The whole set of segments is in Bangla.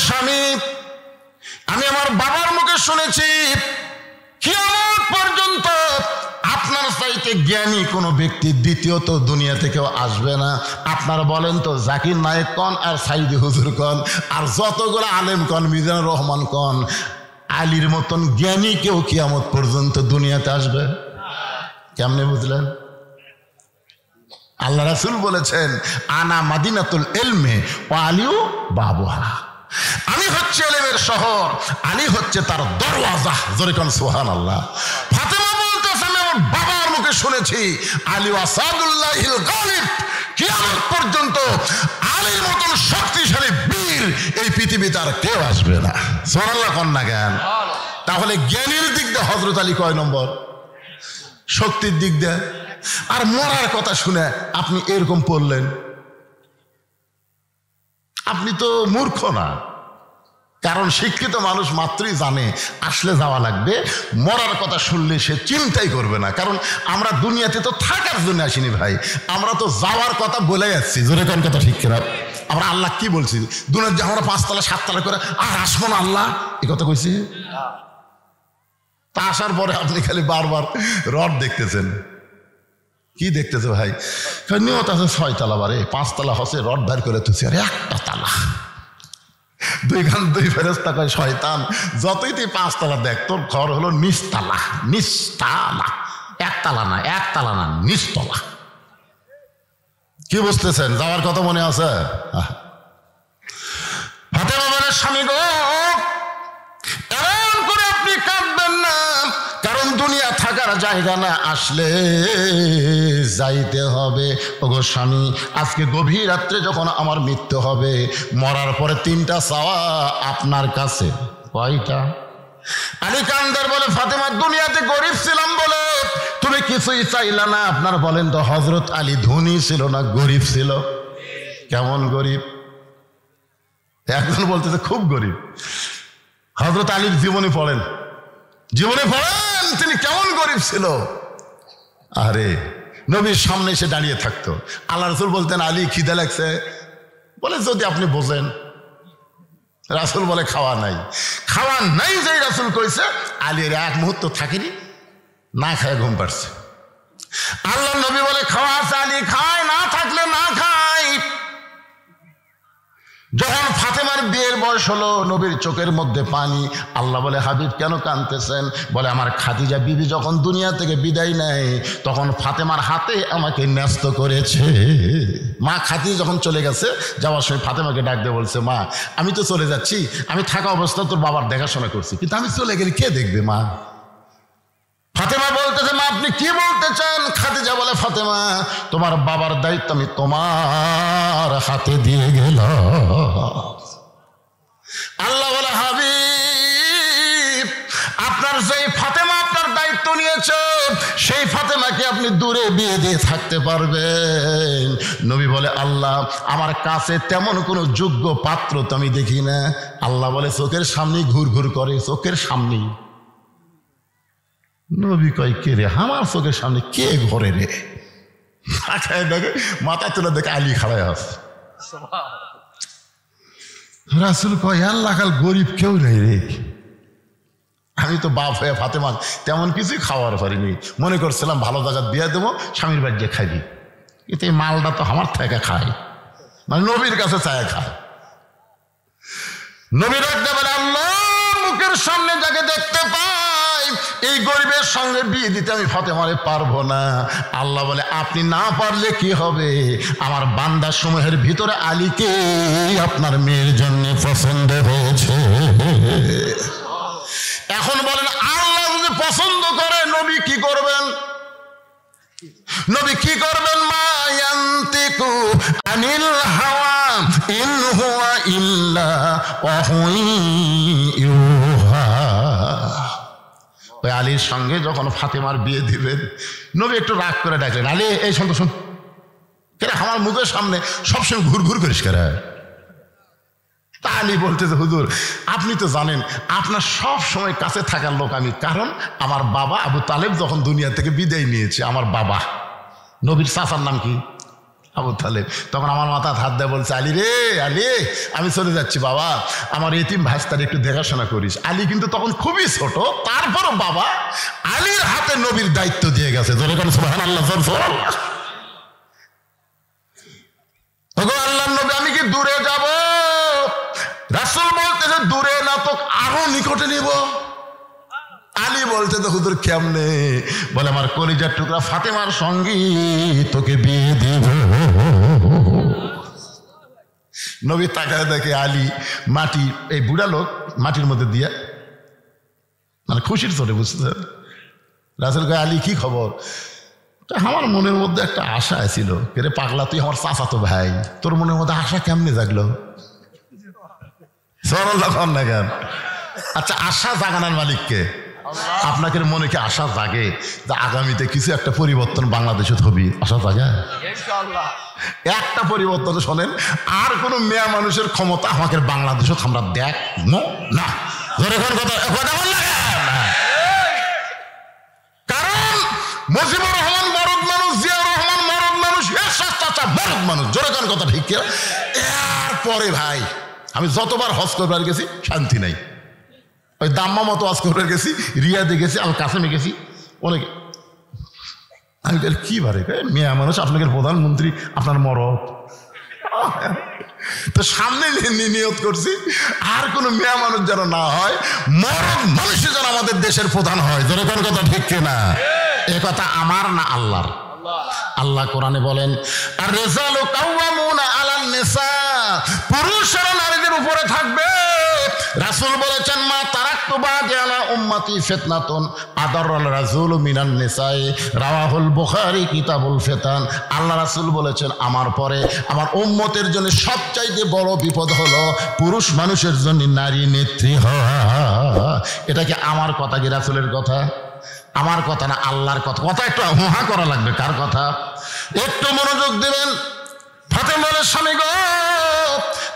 স্বামী, আমি আমার বাবার মুখে শুনেছি কিয়ামত পর্যন্ত আপনার চাইতে জ্ঞানী কোনো ব্যক্তি দ্বিতীয়ত দুনিয়াতে কেউ আসবে না। আপনারা বলেন তো, জাকির নায়েক কন আর সাইদি হুজুর কন আর যতগুলো আলেম কন, মিজানুর রহমান কন, আলীর মতন জ্ঞানী কেউ কিয়ামত পর্যন্ত দুনিয়াতে আসবে? কেমনে বুঝলেন? আল্লাহ রাসূল বলেছেন, আনা মাদিনাতুল ইলমি ওয়া আলিউ বাবুহা, আমি হচ্ছে ইলমের শহর, আলী হচ্ছে তার দরওয়াজা। জোরে কোন সুবহানাল্লাহ। ফাতেমা বলতেছে, আমি আমার বাবার মুখে শুনেছি আলী আসাদুল্লাহিল গালিব, কিয়ামত পর্যন্ত আলীর মতন শক্তিশালী বীর এই পৃথিবীতে আর কেউ আসবে না। সুবহানাল্লাহ কোন না জ্ঞান। তাহলে জ্ঞানীর দিক দিয়ে হযরত আলী কয় নম্বর? শক্তির দিক দিয়ে। আর মরার কথা শুনে আপনি এরকম পড়লেন, আপনি তো মূর্খ না। কারণ শিক্ষিত মানুষ মাত্রই জানে আসলে যাওয়া লাগবে, মরার কথা শুনলে সে চিন্তাই করবে না। কারণ আমরা দুনিয়াতে তো থাকার জন্য আসিনি ভাই, আমরা তো যাওয়ার কথা বলে যাচ্ছি। জোরে কোন কথা ঠিক কিনা? আমরা আল্লাহ কি বলছি, দুনিয়ার যে আমরা 5 তলা 7 তলা করে আর আসবো না আল্লাহ, এই কথা কইছি? তা আসার পরে আপনি খালি বারবার রড দেখতেছেন। কি দেখতেছে ভাই? নিয়ত আছে 6 তলা, বারে 5 তলা হচ্ছে, রড বার করে তুলছি আরে একটা তালা। 2 ফেরেশতা কয়, শয়তান যতই তুই 5 তলা দেখ, তোর ঘর হলো নিচতলা। নিচতলা, একতলা না, নিচতলা। কি বুঝতেছেন? যাওয়ার কথা মনে আছে? ফাতেমা বলে, স্বামী গো, এমন করে আপনি কাঁদবেন না, কারণ দুনিয়া থাকার জায়গা না, আসলে যাইতে হবে। ওগো স্বামী, আজকে গভীর রাত্রে যখন আমার মৃত্যু হবে, মরার পরে 3টা চাওয়া আপনার কাছে। কয়টা? আলী কান্দার বলে, ফাতেমা দুনিয়াতে গরিব ছিলাম বলে তুমি কিছুই চাইলা না। আপনার বলেন তো, হযরত আলী ধনী ছিল না গরিব ছিল? কেমন গরিব? একজন বলতেছে খুব গরিব। হযরত আলীর জীবনী পড়েন, তিনি কেমন গরিব ছিল। আরে নবীর সামনে এসে দাঁড়িয়ে থাকতো, আল্লাহ রাসূল বলতেন, আলী খিদে লাগছে, বলে যদি আপনি বোঝেন। রাসূল বলে, খাওয়া নাই যে রাসূল কইছে, আলীর 1 মুহূর্ত থাকিনি, না খায় ঘুম পাড়ছে। আল্লাহ নবী বলে, খাওয়া আছে, আলী খায়, না থাকলে না খায়। যখন ফাতেমার বিয়ের বয়স হলো, নবীর চোখের মধ্যে পানি। আল্লাহ বলে, হাবিব কেন কাঁদতেছেন? বলে, আমার খাদিজা বিবি যখন দুনিয়া থেকে বিদায় নেয়, তখন ফাতেমার হাতে আমাকে ন্যস্ত করেছে। মা খাদিজা যখন চলে গেছে, যাওয়ার সময় ফাতেমাকে ডাক দিয়ে বলছে, মা আমি তো চলে যাচ্ছি, আমি থাকা অবস্থা তোর বাবার দেখাশোনা করছি, কিন্তু আমি চলে গেলে কে দেখবে মা? ফাতেমা বলতেছে, মা আপনি কি বলতে চান? খাদিজা বলে, ফাতেমা তোমার বাবার দায়িত্ব আমি তোমার হাতে দিয়ে গেলাম। আল্লাহ বলে, হাবিব আপনার যেই ফাতেমা আপনার দায়িত্ব নিয়েছে, সেই ফাতেমাকে আপনি দূরে বিয়ে দিয়ে থাকতে পারবেন? নবী বলে, আল্লাহ আমার কাছে তেমন কোনো যোগ্য পাত্র তো আমি দেখি না। আল্লাহ বলে, চোখের সামনেই ঘুর করে, চোখের সামনেই। নবী কয়, কে রে আমার চোখের সামনে কে ঘরে রে? দেখে মাথা তুলে দেখে আলী খাড়ায় আছে। রাসূল কয়, আল্লাহ কাল গরিব কেউ নেই রে। আমি তো বাপ হয়ে ফাতেমা তেমন কিছুই খাওয়ার পারিনি, মনে করছিলাম ভালো জায়গা দিয়ে দেবো, স্বামীর বাড়ি গিয়ে খাইবি, কিন্তু এই মালটা তো আমার থেকে খায়, মানে নবীর কাছে চায় খায়। নবীর একটা বলে, আল্লাহ মুখের সামনে যাকে দেখতে পাই, এই গরিবের সঙ্গে বিয়ে দিতে আমি ফাতেমারে পারবো না। আল্লাহ বলে, আপনি না পারলে কি হবে? আমার বান্দা সমূহের ভিতরে আলীকে আপনার মেয়ের জন্য পছন্দ হয়েছে। এখন বলেন, আল্লাহ যদি পছন্দ করে, নবী কি করবেন? নবী কি করবেন? মা ইয়ান্তিকু আনিল হাওয়া ইন হুয়া ইল্লা ওয়াহয়ুহা। ওই আলীর সঙ্গে যখন ফাতেমার বিয়ে দিবেন, নবী একটু রাগ করে ডাকলেন, আলী এই শোন তো শোন, কেন আমার মুখের সামনে সবসময় ঘুর করিস কেন? তা আলী বলতেছে, হুজুর আপনি তো জানেন আপনার সব সময় কাছে থাকার লোক আমি, কারণ আমার বাবা আবু তালেব যখন দুনিয়া থেকে বিদায় নিয়েছে, আমার বাবা নবীর চাচার নাম কি? আবু তালেব। তখন আমার মাথা হাত দেয়, বলছে আলী রে, আলী আমি চলে যাচ্ছি বাবা, আমার এতিম ভাস্তার একটু দেখাশোনা করিস। আলী কিন্তু তখন খুবই ছোট, তারপরও বাবা আলীর হাতে নবীর দায়িত্ব দিয়ে গেছে। সুবহানাল্লাহ। আল্লাহর নবী আমি কি দূরে যাব? রাসূল বলতেছে দূরে না তো আরো নিকটে নিব। আলী বলছে তো হুজুর কেমনে? বলে আমার কলিজার টুকরা ফাতেমার সঙ্গে তোকে বিয়ে দেব। নবী তাকায় দেখে আলী মাটি, এই বুড়া লোক মাটির মধ্যে দিয়া, মানে খুশির চোটে, বুঝতে। রাসূল কয় আলী কি খবর? আমার মনের মধ্যে একটা আশা ছিল, রে পাগলা তুই আমার চাচাতো ভাই, তোর মনের মধ্যে আশা কেমনে জাগলো? না কেন? আচ্ছা, আশা জাগানোর মালিককে? আপনাকে মনে কি আশা জাগে যে আগামীতে কিছু একটা পরিবর্তন বাংলাদেশে হবে? আশা জাগে একটা পরিবর্তন। শোনেন, আর কোন মেয়া মানুষের ক্ষমতা আমাকে বাংলাদেশে আমরা দেখ না। কারণ মুজিবুর রহমান মরদ মানুষ, জিয়াউর রহমান মরদ মানুষ, এরশাদ চাচা মরদ মানুষ। জোরে কোন কথা ঠিক? এরপরে ভাই আমি যতবার হজ করবার গেছি শান্তি নাই। ওই দাম্মা মতো হজ করবার গেছি, রিয়াদে গেছি, আল কাসেমে গেছি, অনেকে। আমি কি বারে মেয়া মানুষ, আপনাকে প্রধানমন্ত্রী, আপনার মরদ। তো সামনে নিয়ত করছি আর কোন মেয়া মানুষ যেন না হয়, মরদ মানুষ যেন আমাদের দেশের প্রধান হয়। জোরে কোন কথা ঠিক কিনা? এ কথা আমার না আল্লাহর। আল্লাহ কোরআনে বলেন আর রিজালু কাওয়ামুনা আলান নিসা, পুরুষরা নারীদের উপরে থাকবে। রাসূল বলেছেন মা তারাকতু বাদি আলা উম্মতি ফিতনাতুন আদাররাল রাসূলু মিনান নিসাই, রাওয়াহুল বুখারী কিতাবুল ফিতান। আল্লাহ রাসূল বলেছেন আমার পরে আমার উম্মতের জন্য সবচাইতে বড় বিপদ হলো পুরুষ মানুষের জন্য নারী নেত্রী হওয়া। এটা কি আমার কথা কি রাসূলের কথা? আমার কথা না, আল্লাহর কথা। কথা একটু হুহা করা লাগবে। কার কথা? একটু মনোযোগ দিবেন। ফাতেমা বলে স্বামী গো,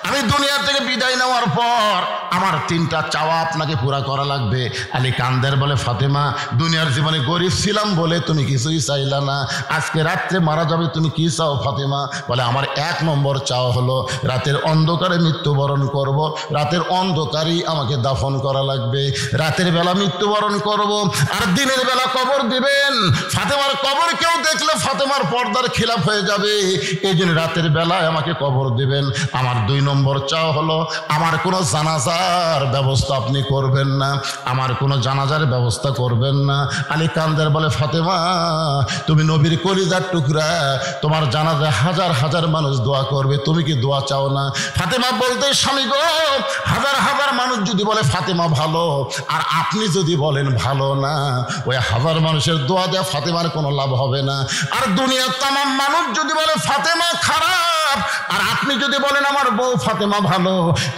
আমি দুনিয়া থেকে বিদায় নেওয়ার পর আমার 3টা চাওয়া আপনাকে পুরা করা লাগবে। আলী কান্দের বলে ফাতেমা, দুনিয়ার জীবনে গরিব ছিলাম বলে তুমি কিছুই চাইলা না, আজকে রাত্রে মারা যাবে, তুমি কি চাও ফাতেমা? বলে আমার 1 নম্বর চাওয়া হলো রাতের অন্ধকারে মৃত্যুবরণ করব, রাতের অন্ধকারেই আমাকে দাফন করা লাগবে। রাতের বেলা মৃত্যুবরণ করব আর দিনের বেলা কবর দিবেন। ফাতেমার কবর কেউ দেখলে ফাতেমার পর্দার খিলাফ হয়ে যাবে, এই জন্য রাতের বেলায় আমাকে কবর দিবেন। আমার 2 নম্বর চাওয়া হলো আমার কোনো জানাজার ব্যবস্থা আপনি করবেন না, আমার কোনো জানাজার ব্যবস্থা করবেন না। আলী কান্দের বলে ফাতেমা, তুমি নবীর কলিজার টুকরা, তোমার জানাজায় হাজার হাজার মানুষ দোয়া করবে, তুমি কি দোয়া চাও না? ফাতেমা বলতে স্বামী গো, হাজার হাজার মানুষ যদি বলে ফাতেমা ভালো আর আপনি যদি বলেন ভালো না, ওই হাজার মানুষের দোয়া দেয়া ফাতেমার কোনো লাভ হবে না। আর দুনিয়ার তামাম মানুষ যদি বলে ফাতেমা খারাপ আর আপনি যদি বলেন আমার বউ ফাতেমা ভালো,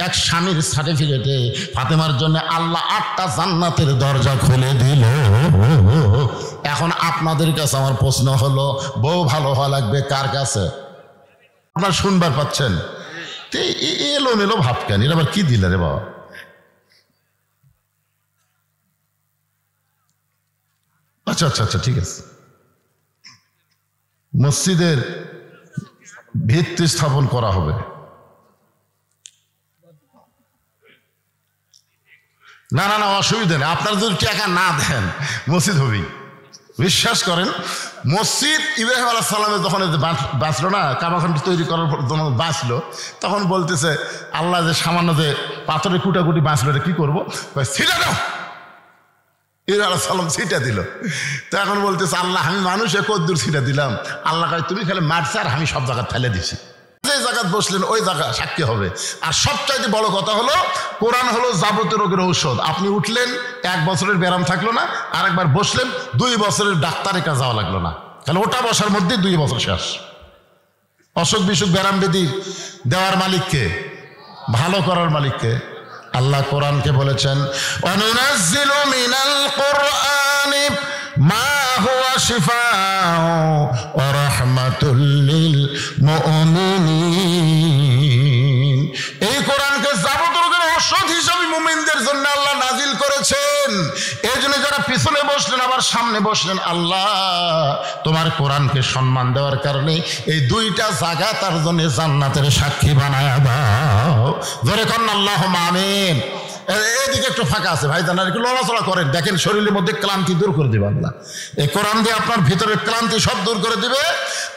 এক স্বামীর সার্টিফিকেটে ফাতেমার জন্য আল্লাহ 8টা জান্নাতের দরজা খুলে দিল। এখন আপনাদের কাছে আমার প্রশ্ন হলো, বউ ভালো হওয়া লাগবে কার কাছে? আপনার শুনবার পাচ্ছেন? এলো মেলো ভাব কেন? এটা আবার কি দিলে রে বাবা? আচ্ছা আচ্ছা আচ্ছা, ঠিক আছে। মসজিদের ভিত্তি স্থাপন করা হবে। না না না, অসুবিধা নেই। আপনার যদি টাকা না দেন মসজিদ হবেই, বিশ্বাস করেন। মসজিদ ইব্রাহিম আলাইহিস সালামের যখন বাঁচলো না, কাবাখানটি তৈরি করার জন্য বাঁচলো, তখন বলতেছে আল্লাহ যে সামান্য যে পাথরের কুটাকুটি বাঁচলো, এটা কি করবো? ছিটা দাও। ইব্রাহিম আলাইহিস সালাম ছিটা দিল। তো এখন বলতেছে আল্লাহ আমি মানুষে কদ্দুর ছিটা দিলাম, আল্লাহ কয় তুমি খালি মারছে আর আমি সব জায়গা ফেলে দিছি। যে জায়গায় বসলেন ওই জায়গা সাক্ষী হবে। আর সবচাইতে বড় কথা হলো কোরআন হলো যাবতীয় রোগের ঔষধ। আপনি উঠলেন 1 বছরের ব্যায়াম থাকলো না, আরেকবার বসলেন 2 বছরের ডাক্তারের কাছে যাওয়া লাগলো না, তাহলে ওটা বসার মধ্যে 2 বছর শেষ। অসুখ বিসুখ ব্যায়াম বেদি দেওয়ার মালিককে, ভালো করার মালিককে। আল্লাহ কোরআনকে বলেছেন অনুনাজ্জিলু মিনাল কুরআনি মা হুয়া শিফাউ ওয়া রাহমাতুল লিল মুমিনিন। এই কোরআনকে যাবতীয় ঔষধ হিসেবে মুমিনদের নবীদের জন্য আল্লাহ নাজিল করেছেন। এই জন্য যারা পিছনে বসলেন আবার সামনে বসলেন, আল্লাহ তোমার কোরআনকে সম্মান দেওয়ার কারণে এই দুইটা জায়গা তার জন্য জান্নাতের সাক্ষী বানায় দাও। ধরে করেন আল্লাহুম্মা আমিন। এদিকে একটু ফাঁকা আছে ভাই, জানার একটু লড়াচড়া করেন, দেখেন শরীরের মধ্যে ক্লান্তি দূর করে দিবে আল্লাহ। এই কোরআন দিয়ে আপনার ভিতরের ক্লান্তি সব দূর করে দিবে।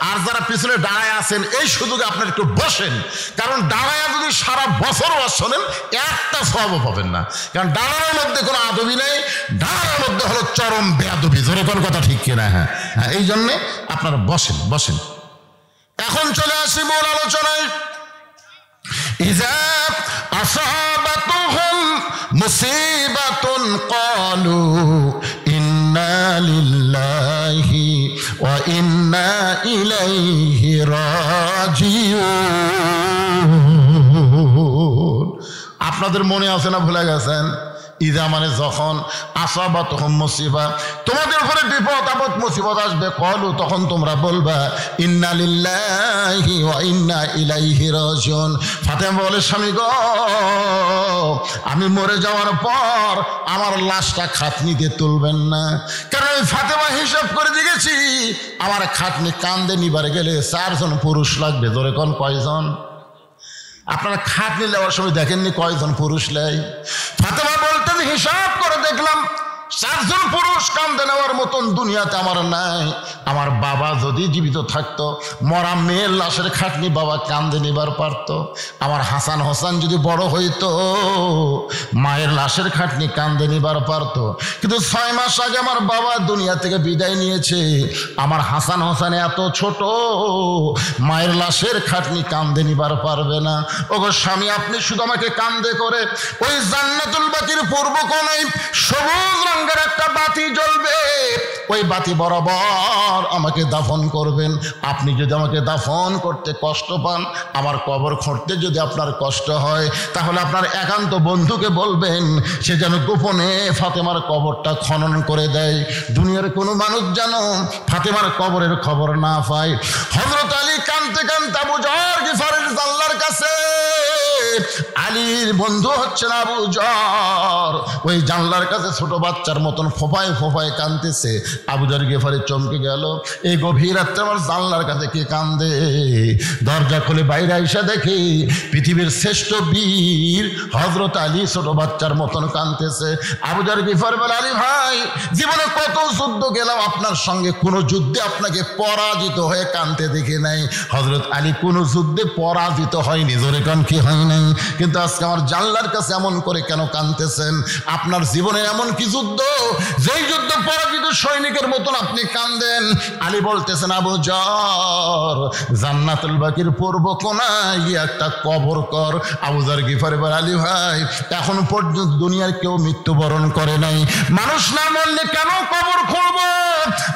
আর যারা পিছনে দাঁড়ায় আছেন এই সুযোগে আপনার একটু বসেন, কারণ দাঁড়ায় যদি সারা বছর ওয়াজ শোনেন একটা সওয়াবও পাবেন না, কারণ দাঁড়ানোর মধ্যে কোনো আদবি নেই, দাঁড়ানোর মধ্যে হলো চরম বেয়াদবি। জোরে কোন কথা ঠিক কিনা? হ্যাঁ হ্যাঁ, এই জন্যে আপনারা বসেন বসেন। এখন চলে আসি মূল আলোচনায়। ইজা আসাবাতুহুম মুসিবাতুন ক্বালু ইন্না লিল্লাহি ওয়া ইন্না ইলাইহি রাজিউন। আপনাদের মনে আছে না ভুলে গেছেন? ইজা মানে যখন, আসাবাতুহুম মুসিবা তোমাদের উপরে বিপদ আপদ মুসিবত আসবে, ক্বালু তখন তোমরা বলবা ইন্না লিল্লাহি ওয়া ইন্না ইলাইহি রাজিউন। ফাতেমা বলে, স্বামী গো, আমি মরে যাওয়ার পর আমার লাশটা খাটনিতে তুলবেন না, কারণ আমি ফাতেমা হিসাব করে দেখেছি আমার খাটনি কান্দে নিবার গেলে 4 জন পুরুষ লাগবে। ধরে কোন কয়জন? আপনারা খাটনি নেওয়ার সময় দেখেননি কয়জন পুরুষ নেয়? ফাতেমা বলতেন হিসাব করে দেখলাম 4 জন পুরুষ কান্দে নেওয়ার মতন দুনিয়াতে আমার নাই। আমার বাবা যদি জীবিত থাকতো, মরা মেয়ের লাশের খাটনি বাবা কান্দে নিবার পারতো। আমার হাসান হোসেন যদি বড় হইতো, মায়ের লাশের খাটনি কান্দে নিবার পারতো। কিন্তু 6 মাস আগে আমার বাবা দুনিয়া থেকে বিদায় নিয়েছে। আমার হাসান হোসেন এত ছোট, মায়ের লাশের খাটনি কান্দে নিবার পারবে না। ওগো স্বামী, আপনি শুধু আমাকে কান্দে করে ওই জান্নাতুল বাকির পূর্ব কোণায় সবুজ রঙের একটা বাতি জ্বলবে, ওই বাতি বরাবর আমাকে দাফন করবেন। আপনি যদি আমাকে দাফন করতে কষ্ট পান, আমার কবর খুঁড়তে যদি আপনার কষ্ট হয়, তাহলে আপনার একান্ত বন্ধুকে বলবেন সে যেন গোপনে ফাতেমার কবরটা খনন করে দেয়। দুনিয়ার কোনো মানুষ যেন ফাতেমার কবরের খবর না পায়। হযরত আলী কাঁদতে কাঁদতে আবু যর গিফারের জানলার কাছে, আলীর বন্ধু হচ্ছেন আবু যর, ওই জানলার কাছে ছোট বাচ্চার মতন ফোফায় ফোফায় কাঁদতেছে। আবু যর গিফারি চমকে গেল, এই গভীর রাত্রে আমার জানলার কাছে কে কান্দে? দরজা খুলে বাইরে এসে দেখি পৃথিবীর শ্রেষ্ঠ বীর হযরত আলী ছোট বাচ্চার মতন কাঁদতেছে। আবু যর গিফার বলে, আলী ভাই, জীবনে কত যুদ্ধ গেলাম আপনার সঙ্গে, কোনো যুদ্ধে আপনাকে পরাজিত হয়ে কাঁদতে দেখি নাই। হযরত আলী কোনো যুদ্ধে পরাজিত হয়নি। জোরে কান কি হয় নাই? কিন্তু আজকে আমার জানলার কাছে এমন করে কেন কাঁদতেছেন? আপনার জীবনে এমন কি যুদ্ধ, যেই যুদ্ধ পরাজিত সৈনিকের মতন আপনি কাঁদেন? আলী বলতেছেন, আবু যর, জান্নাতুল বাকির পূর্ব কোণায় একটা কবর কর। আবু যর গিফারি বলে, আলী ভাই, এখন পর্যন্ত দুনিয়ার কেউ মৃত্যুবরণ করে নাই, মানুষ না মরলে কেন কবর খুঁড়ব?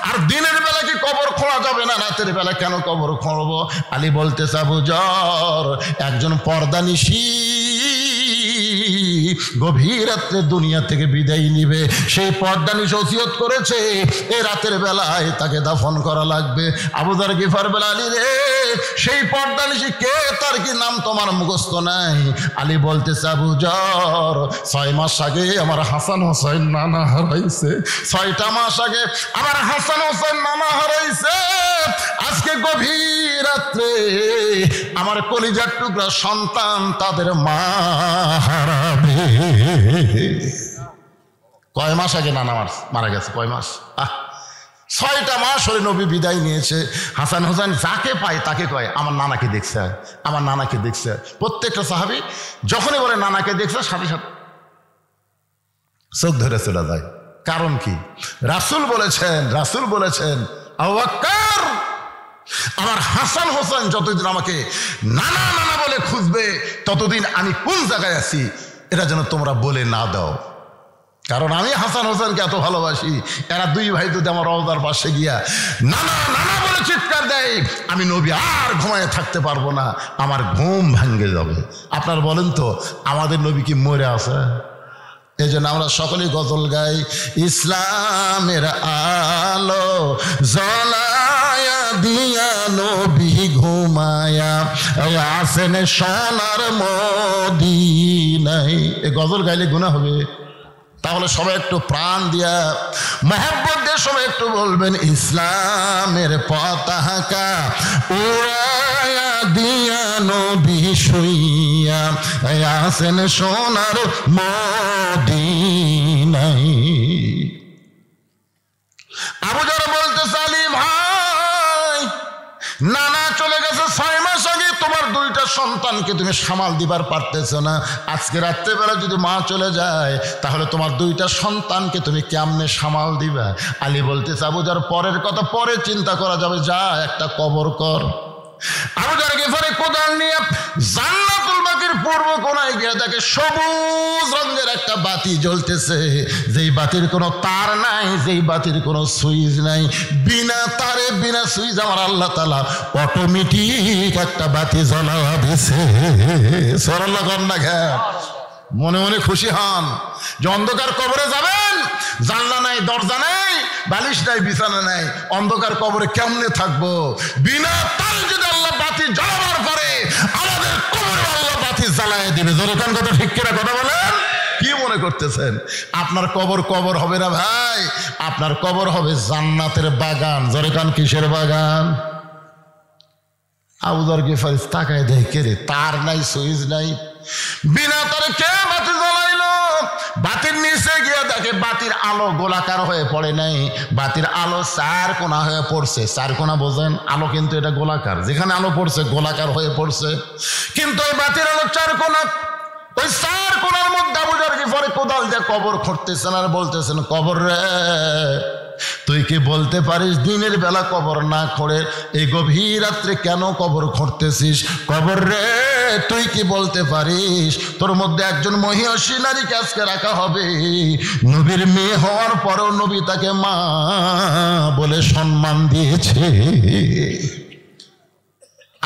আর দিনের বেলা কি কবর খোঁড়া যাবে না? রাতের বেলা কেন কবর খুঁড়ব? আলী বলতেছে, আবু যর, একজন পর্দানিশী গভীর রাত্রে দুনিয়া থেকে বিদায় নিবে, সেই পর্দানিশী ওসিয়ত করেছে এই রাতের বেলায় তাকে দাফন করা লাগবে। আবু যর গিফার বলে, আলী রে, সেই পর্দানিশী কে? তার কি নাম তোমার মুখস্থ নাই? আলী বলতেছে, আবু যর, 6 মাস আগে আমার হাসান হোসেন নানা হারাইছে, 6টা মাস আগে আমার হাসান হোসেন নানা হারাইছে। আজকে গভীর রাত্রে আমার কলিজার টুকরা সন্তান তাদের মা হারাবে। কয় মাস আগে নানা মারা গেছে? কয় মাস? 6টা মাস হলে নবী বিদায় নিয়েছে। হাসান হোসেন যাকে পায় তাকে কয় আমার নানাকে দেখছে, আমার নানাকে দেখছে। প্রত্যেকটা সাহাবী যখনই বলে নানাকে দেখছে, সাথে সাথে চোখ ধরে চলে যায়। কারণ কি? রাসূল বলেছেন, আবু বকর, আমার হাসান হোসেন যতদিন আমাকে নানা নানা বলে খুঁজবে, ততদিন আমি কোন জায়গায় আছি এটা যেন তোমরা বলে না দাও। কারণ আমি হাসান হোসেনকে এত ভালোবাসি, এরা 2 ভাই যদি আমার রওজার পাশে গিয়া নানা নানা বলে চিৎকার দেয়, আমি নবী আর ঘুমায় থাকতে পারবো না, আমার ঘুম ভেঙে যাবে। আপনার বলেন তো, আমাদের নবী কি মরে আছে? এই জন্য আমরা সকলেই গজল গাই, ইসলামের আলো জ্বলা দিয়া নবী ঘুমায়া আসেন সোনার মদিনায়। এ গজল গাইলে গুনাহ হবে? তাহলে সবাই একটু প্রাণ দিয়া মহব্বত দিয়ে সবাই একটু বলবেন, ইসলামের পতাকা উড়ায়া দিয়া নবী শুইয়া আসেন সোনার মদিনায়। আবু যারা বলতে চালি, ভাই নানা চলে গেছে 6 মাস আগে, তোমার 2টা সন্তানকে তুমি সামাল দিবার পারতেছ না। আজকে রাত্রেবেলা যদি মা চলে যায় তাহলে তোমার 2টা সন্তানকে তুমি কেমনে সামাল দিবা? আলী বলতেছে, আবু যার পরের কথা পরে চিন্তা করা যাবে, যা একটা কবর কর। আবু যার গিফারি কোদাল নিয়ে জান্নাতুল বাকির পূর্ব কোণায় গিয়ে দেখে সবুজ রঙের একটা বাতি জ্বলতেছে, যেই বাতির কোনো তার নাই, যেই বাতির কোনো সুইচ নাই, বিনা তারে বিনা সুইচ আমার আল্লাহ তাআলা অটোমেটিক একটা বাতি জ্বলা দিছে। সুবহানাল্লাহ কন্যা ঘর মনে মনে খুশি হন যে অন্ধকার কবরে যাবেন, জানলা নাই, দরজা নাই, বালিশ নাই, বিছানা নাই, অন্ধকার কবরে কেমনে থাকবো? বিনা তার যদি আল্লাহ বাতি জ্বালাবার পরে আমাদের কবরে আল্লাহ বাতি জ্বালায় দিবে। যখন কথা ঠিক করে কথা বলেন, কি মনে করতেছেন আপনার কবর কবর হবে না ভাই? আপনার কবর হবে জান্নাতের বাগান। জোরেকান কিসের বাগান? আবু যর গিফারি তাকায় দেখে রে, তার নাই, সুইচ নাই, বিনা তারে কে বাতি জ্বালাইলো? বাতির নিচে গিয়ে দেখে বাতির আলো গোলাকার হয়ে পড়ে নাই, বাতির আলো 4 কোণা হয়ে পড়ছে। 4 কোণা বোঝেন? আলো কিন্তু এটা গোলাকার, যেখানে আলো পড়ছে গোলাকার হয়ে পড়ছে, কিন্তু ওই বাতির আলো 4 কোণা। ওই 4 কোণার মধ্যে আবু যর গিফারি কোদাল দিয়ে কবর খুঁড়তেছেন আর বলতেছেন, কবর রে তুই কি বলতে পারিস দিনের বেলা কবর না করে এই গভীর রাত্রে কেন কবর খুঁড়তেছিস? কবর রে তুই কি বলতে পারিস তোর মধ্যে একজন মহিষী নারীকে আজকে রাখা হবে, নবীর মেয়ে হওয়ার পরেও নবী তাকে মা বলে সম্মান দিয়েছে।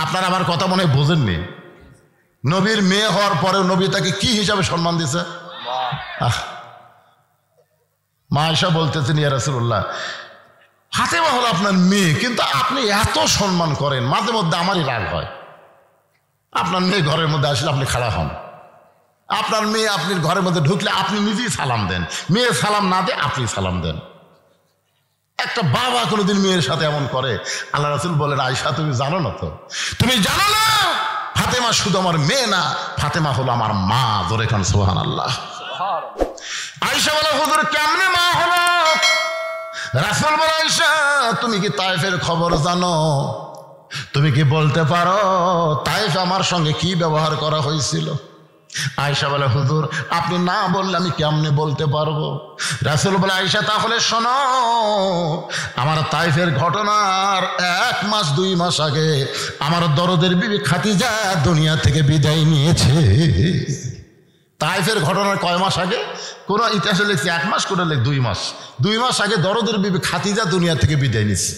আপনারা আমার কথা মনে বোঝেননি? নবীর মেয়ে হওয়ার পরেও নবী তাকে কি হিসাবে সম্মান দিয়েছে? মা আয়েশা বলতেছেন, ইয়া রাসূলুল্লাহ, ফাতেমা হলো আপনার মেয়ে, কিন্তু আপনি এত সম্মান করেন, মাঝে মধ্যে আমারই রাগ হয়। আপনার মেয়ে ঘরের মধ্যে আসলে আপনি খাড়া হন, আপনার মেয়ে আপনি ঘরের মধ্যে ঢুকলে আপনি নিজেই সালাম দেন, মেয়ে সালাম না দে আপনি সালাম দেন। একটা বাবা কোনোদিন মেয়ের সাথে এমন করে? আল্লাহ রাসূল বলেন, আয়েশা তুমি জানো না তো, তুমি জানো না ফাতেমা শুধু আমার মেয়ে না, ফাতেমা হলো আমার মা। জোরে খান সুবহানাল্লাহ। আয়েশা বলে, হুজুর কেমনে মা হলো? রাসূল বলে, আয়েশা তুমি কি তায়েফের খবর জানো? তুমি কি বলতে পারো তায়েফ আমার সঙ্গে কি ব্যবহার করা হয়েছিল? আয়েশা বলে, হুজুর আপনি না বললে আমি কেমনে বলতে পারবো? রাসূল বলে, আয়েশা তাহলে শোনো, আমার তায়েফের ঘটনার 1 মাস 2 মাস আগে আমার দরদের বিবি খাদিজা দুনিয়া থেকে বিদায় নিয়েছে। তায়েফের ঘটনার কয় মাস আগে? কোন ইতিহাসে লিখছে 1 মাস, কোন লেখ 2 মাস। 2 মাস আগে দরদের বিবি খাদিজা দুনিয়া থেকে বিদায় নিয়েছে।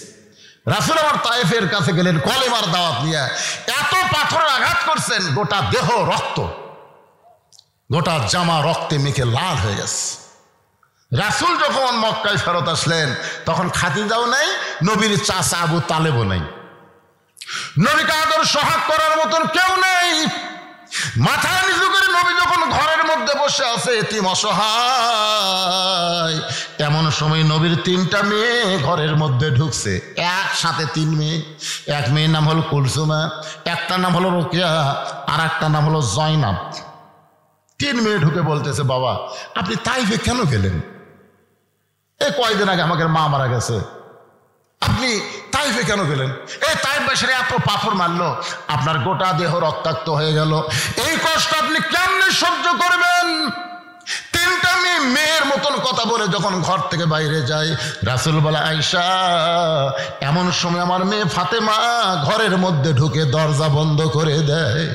রাসূল আমার তায়েফের কাছে গেলেন কলেমার দাওয়াত নিয়ে, এত পাথরের আঘাত করছেন, গোটা দেহ রক্ত, গোটা জামা রক্তে মেখে লাল হয়ে গেছে। রাসূল যখন মক্কায় ফেরত আসলেন তখন খাদিজাও নাই, নবীর চাচা আবু তালেবও নাই, নবীকে আদর সোহাগ করার মতন কেউ নেই। মাথা নিচু করে নবী যখন ঘরের মধ্যে বসে আছে এতিম অসহায়, এমন সময় নবীর 3টা মেয়ে ঘরের মধ্যে ঢুকছে, একসাথে 3 মেয়ে। এক মেয়ের নাম হলো কুলসুমা, একটা নাম হলো রোকেয়া, আর একটা নাম হলো জয়নাব। 3 মেয়ে ঢুকে বলতেছে, বাবা আপনি তাইফে কেন গেলেন? এই কয়দিন আগে আমাকে মা মারা গেছে, আপনি তাইফে কেন গেলেন? এই তাইফবাসীরা এত পাথর মারলো, আপনার গোটা দেহ রক্তাক্ত হয়ে গেল, এই কষ্ট আপনি কেমনে সহ্য করবেন? 3টা মেয়ে মেয়ের মতন কথা বলে যখন ঘর থেকে বাইরে যায়, রাসূল বলে, আয়েশা এমন সময় আমার মেয়ে ফাতেমা ঘরের মধ্যে ঢুকে দরজা বন্ধ করে দেয়।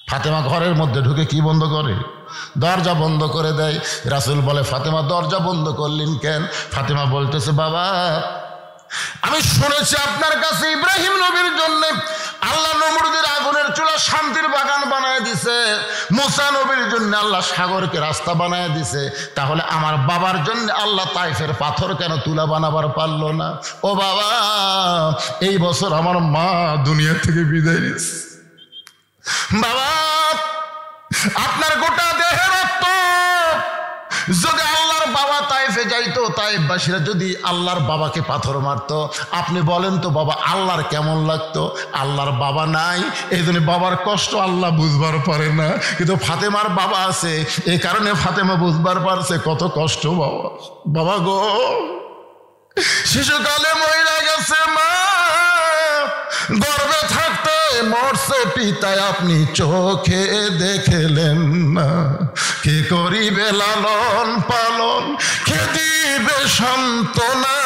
ফাতেমা ঘরের মধ্যে ঢুকে কি বন্ধ করে? দরজা বন্ধ করে দেয়। রাসূল বলে, ফাতেমা দরজা বন্ধ করলেন কেন? ফাতেমা বলতেছে, বাবা আমি শুনেছি আপনার কাছে ইব্রাহিম নবীর জন্য আল্লাহ নমরুদের আগুনের চুলা শান্তির বাগান বানায় দিছে, মুসা নবীর জন্য আল্লাহ সাগরকে রাস্তা বানায় দিছে, তাহলে আমার বাবার জন্য আল্লাহ তাইফের পাথর কেন তুলা বানাবার পারলো না? ও বাবা, এই বছর আমার মা দুনিয়া থেকে বিদায় নিয়েছে। বাবা, আপনার গোটা দেহের রক্ত যদি আল্লাহর বাবা তাইফে যাইতো, তাইফবাসীরা যদি আল্লাহর বাবাকে পাথর মারতো, আপনি বলেন তো বাবা আল্লাহর কেমন লাগতো? আল্লাহর বাবা নাই, এই জন্য বাবার কষ্ট আল্লাহ বুঝবার পারে না, কিন্তু ফাতেমার বাবা আছে, এই কারণে ফাতেমা বুঝবার পারছে কত কষ্ট। বাবা, বাবা গো, শিশুকালে মহিলা গেছে মা, গর্ভে থাকতে মরছে পিতায়, আপনি চোখে দেখলেন না, কে করিবে লালন পালন, কে দিবে সান্ত্বনা,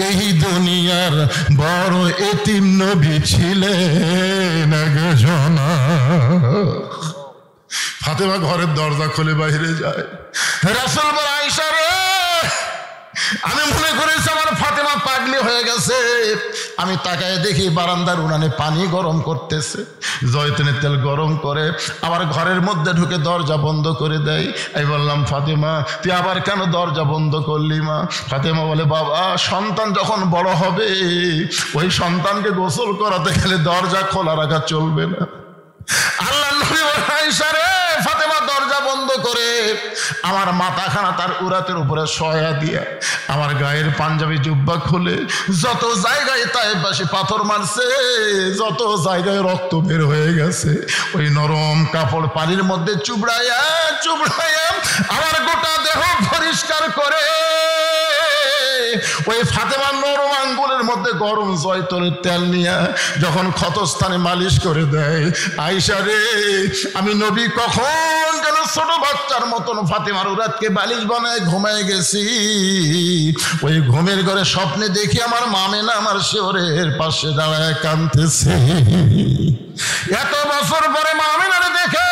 এই দুনিয়ার বড় এতিম নবী ছিলেন একজনা। ফাতেমা ঘরের দরজা খুলে বাইরে যায়, রাসূল বলে আয়েশা রে, আমি মনে করেছি আমার ফাতেমা পাগলি হয়ে গেছে। আমি তাকায় দেখি বারান্দার উনানে পানি গরম করতেছে, জয়তুনের তেল গরম করে আবার ঘরের মধ্যে ঢুকে দরজা বন্ধ করে দেয়। আমি বললাম ফাতেমা তুই আবার কেন দরজা বন্ধ করলি মা? ফাতেমা বলে বাবা, সন্তান যখন বড় হবে ওই সন্তানকে গোসল করাতে গেলে দরজা খোলা রাখা চলবে না। আল্লাহ নবী বলে আয়েশা রে, ফাতেমা দরজা বন্ধ করে আমার মাথাখানা তার উরাতের উপরে সয়া দিয়া আমার গায়ের পাঞ্জাবি জুব্বা খুলে যত জায়গায় তাইফবাসী পাথর মারছে, যত জায়গায় রক্ত বের হয়ে গেছে, ওই নরম কাপড় পানির মধ্যে চুবড়াইয়া চুবড়াইয়া আমার গোটা দেহ পরিষ্কার করে ওই ফাতেমার নরম আঙ্গুলের মধ্যে গরম জয়তুনের তেল নিয়ে যখন ক্ষতস্থানে মালিশ করে দেয়, আয়েশা রে, আমি নবী কখন যেন ছোট বাচ্চার মতন ফাতেমার উরাতকে বালিশ বানায় ঘুমায় গেছি। ওই ঘুমের ঘরে স্বপ্নে দেখি আমার মামেনা আমার শিওরের পাশে দাঁড়ায় কাঁদতেছে। এত বছর পরে মামেনারে দেখে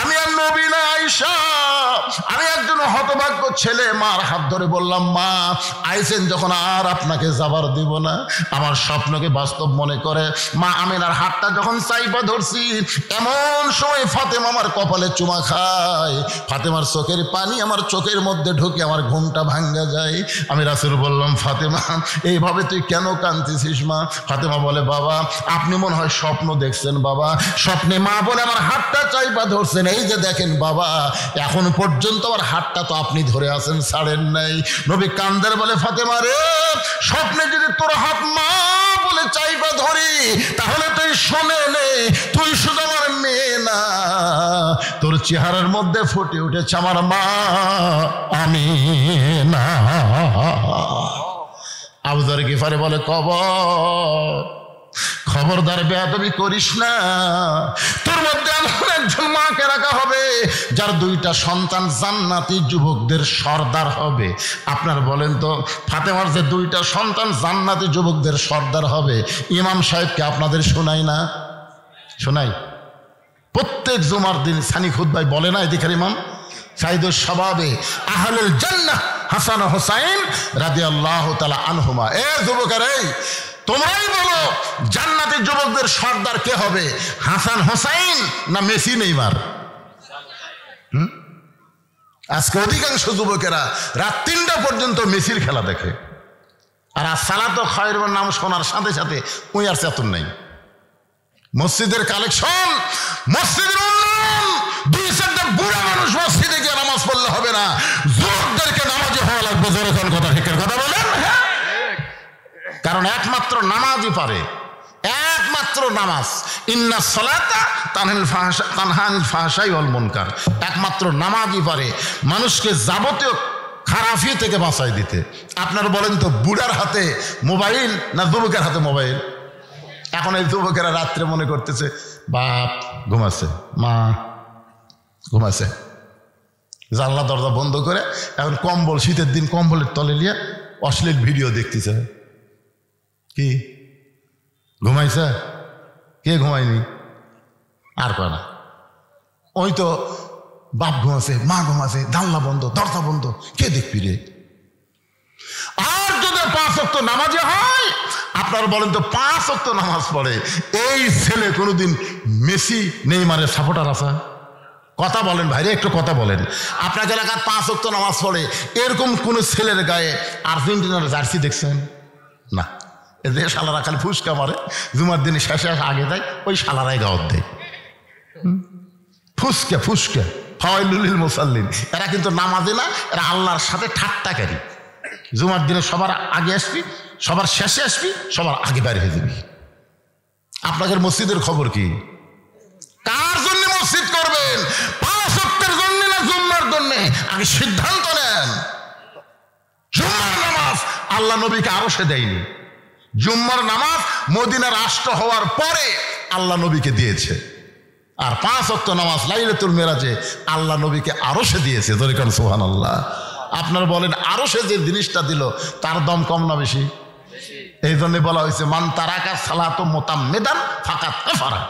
আমি আর নবী না আয়েশা, আমি একজন হতভাগ্য ছেলে মার হাত ধরে বললাম মা আইছেন যখন আর আপনাকে যাবার দিব না। আমার স্বপ্নকে বাস্তব মনে করে মা আমিনার হাতটা যখন চাইপা ধরছি, এমন সময় ফাতেমা আমার কপালে চুমা খায়, ফাতেমার চোখের পানি আমার চোখের মধ্যে ঢুকে আমার ঘুমটা ভাঙ্গা যায়। আমি রাসূল বললাম ফাতেমা এইভাবে তুই কেন কাঁদতেছিস মা? ফাতেমা বলে বাবা আপনি মনে হয় স্বপ্ন দেখছেন বাবা, স্বপ্নে মা বলে আমার হাতটা চাইপা ধরছেন, এই যে দেখেন বাবা এখন পর্যন্ত আমার হাতটা তো আপনি ধরে আছেন, ছাড়েন নাই। নবী কান্দের বলে ফাতেমা রে, স্বপ্নে যদি তোর হাত মা বলে চাইপা ধরি তাহলে তুই শোনে নে, তুই শুধু আমার মেয়ে না, তোর চেহারার মধ্যে ফুটে উঠেছে আমার মা আমিনা। আবু যর গিফারি বলে খবরদার বেয়াদবি করিস না, তোর মধ্যে এমন একজন মাকে রাখা হবে যার দুইটা সন্তান জান্নাতি যুবকদের সর্দার হবে। আপনার বলেন তো ফাতেমার যে দুইটা সন্তান জান্নাতি যুবকদের সর্দার হবে, ইমাম সাহেবকে আপনাদের শোনাই না? শোনাই। প্রত্যেক জুমার দিন সানি খুতবায় বলে না এদিকের ইমাম সাইদুস শাবাবে আহলুল জান্নাহ হাসান ও হুসাইন রাদিয়াল্লাহু তাআলা আনহুমা। এ যুবকেরা, এই তোমরাই বলো জান্নাতি যুবকদের সর্দার কে হবে, হাসান হোসাইন না মেসি নেইমার? আজকে অধিকাংশ যুবকেরা রাত ৩টা পর্যন্ত মেসির খেলা দেখে, আর সালাতো খায়রুন নাম শোনার সাথে সাথে ওই আর চেতন নাই। মসজিদের কালেকশন, মসজিদের উন্নয়ন, ২-৪টা বুড়া মানুষ মসজিদে গিয়ে নামাজ পড়লে হবে না, যুবকদেরকে নামাজে হওয়া লাগবে। জোরে কথা ঠিকের কথা বলেন, কারণ একমাত্র নামাজই পারে, একমাত্র নামাজ। ইন্না সালাতা তানহানিল ফাহশাই ওয়াল মুনকার, একমাত্র নামাজই পারে মানুষকে যাবতীয় খারাপি থেকে বাঁচাই দিতে। আপনার বলেন তো বুড়ার হাতে মোবাইল না যুবকের হাতে মোবাইল? এখন এই যুবকেরা রাত্রে মনে করতেছে বাপ ঘুমাচ্ছে, মা ঘুমাচ্ছে, জানলা দরজা বন্ধ করে এখন কম্বল, শীতের দিন কম্বলের তলে নিয়ে অশ্লীল ভিডিও দেখতেছে। কি ঘুমাইছে? কে ঘুমায়নি? আর কয় না, ওই তো বাপ ঘুমাছে, মা ঘুমাছে, জানলা বন্ধ, দরজা বন্ধ, কে দেখবি রে? আর যদি ৫ ওয়াক্ত নামাজে হয় আপনারা বলেন তো 5 ওয়াক্ত নামাজ পড়ে এই ছেলে কোনোদিন মেসি নেইমারের সাপোর্টার আছে? কথা বলেন ভাইরে, একটু কথা বলেন। আপনার এলাকার 5 ওয়াক্ত নামাজ পড়ে এরকম কোন ছেলের গায়ে আর্জেন্টিনার জার্সি দেখছেন? না। এদের শালারা খালি ফুসকা মারে, জুমার দিনে শেষে আগে দেয়, ওই শালারাই গাওয়াত দেয়। ফুসকা ফুসকা ফাওয়াইলুল মুসাল্লিন, এরা কিন্তু নামাজে না, এরা আল্লাহর সাথে ঠাট্টাকারী। জুমার দিনে সবার আগে আসবি, সবার শেষে আসবি, সবার আগে বাইরে হয়ে যাবি। আপনাদের মসজিদের খবর কি? কার জন্য মসজিদ করবেন? 5 ওয়াক্তের জন্য না জুম্মার জন্য? আগে সিদ্ধান্ত নেন। জুম্মার নামাজ আল্লাহ নবীকে আরশে দেয়নি। জুম্মার নামাজ মদিনা রাষ্ট্র হওয়ার পরে আল্লাহ নবীকে দিয়েছে। আর 5 ওয়াক্ত নামাজ লাইলাতুল মেরাজে আল্লাহ নবীকে আরশে দিয়েছে। ধরে কারণ সুবহানাল্লাহ। আপনারা বলেন আরশে যে জিনিসটা দিল তার দাম কম না বেশি? এই জন্য বলা হয়েছে মান তারাকা সালাতু মুতাম্মিদান ফাকাত কাফারা।